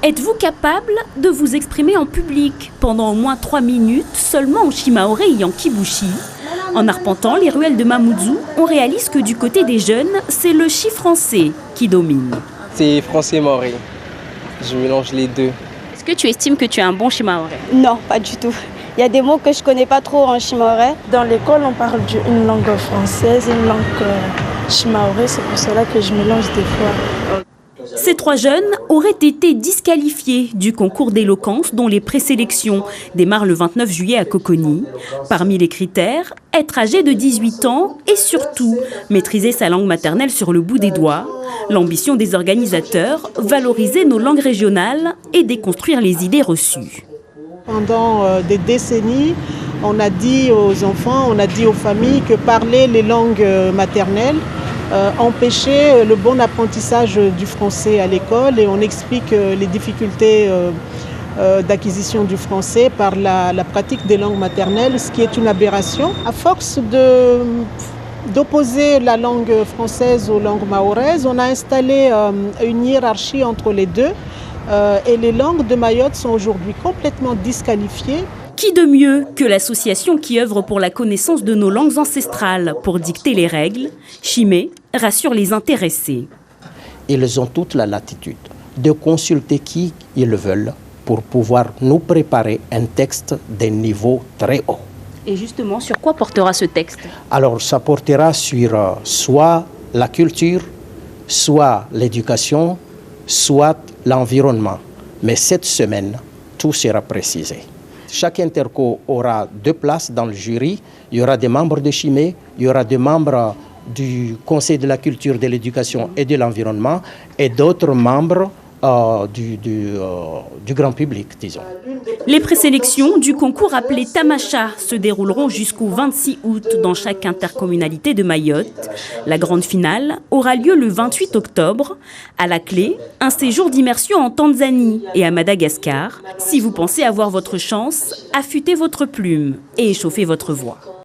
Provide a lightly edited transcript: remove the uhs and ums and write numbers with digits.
Êtes-vous capable de vous exprimer en public pendant au moins 3 minutes seulement en shimaoré et en kibushi? En arpentant les ruelles de Mamoudzou, on réalise que du côté des jeunes, c'est le chi français qui domine. C'est français maoré. Je mélange les deux. Est-ce que tu estimes que tu es un bon shimaoré? Non, pas du tout. Il y a des mots que je connais pas trop en shimaoré. Dans l'école, on parle une langue française, une langue shimaoré. C'est pour cela que je mélange des fois. Ces 3 jeunes auraient été disqualifiés du concours d'éloquence dont les présélections démarrent le 29 juillet à Coconi. Parmi les critères, être âgé de 18 ans et surtout maîtriser sa langue maternelle sur le bout des doigts. L'ambition des organisateurs, valoriser nos langues régionales et déconstruire les idées reçues. Pendant des décennies, on a dit aux enfants, on a dit aux familles que parler les langues maternelles empêchait le bon apprentissage du français à l'école, et on explique les difficultés d'acquisition du français par la pratique des langues maternelles, ce qui est une aberration. À force d'opposer la langue française aux langues maoraises, on a installé une hiérarchie entre les deux. Et les langues de Mayotte sont aujourd'hui complètement disqualifiées. Qui de mieux que l'association qui œuvre pour la connaissance de nos langues ancestrales pour dicter les règles? Chimé rassure les intéressés. Ils ont toute la latitude de consulter qui ils veulent pour pouvoir nous préparer un texte d'un niveau très haut. Et justement, sur quoi portera ce texte? Alors, ça portera sur soit la culture, soit l'éducation, soit l'environnement. Mais cette semaine, tout sera précisé. Chaque interco aura 2 places dans le jury. Il y aura des membres de Chimé, il y aura des membres du Conseil de la culture, de l'éducation et de l'environnement, et d'autres membres du grand public, disons. Les présélections du concours appelé Tamacha se dérouleront jusqu'au 26 août dans chaque intercommunalité de Mayotte. La grande finale aura lieu le 28 octobre. À la clé, un séjour d'immersion en Tanzanie et à Madagascar. Si vous pensez avoir votre chance, affûtez votre plume et échauffez votre voix.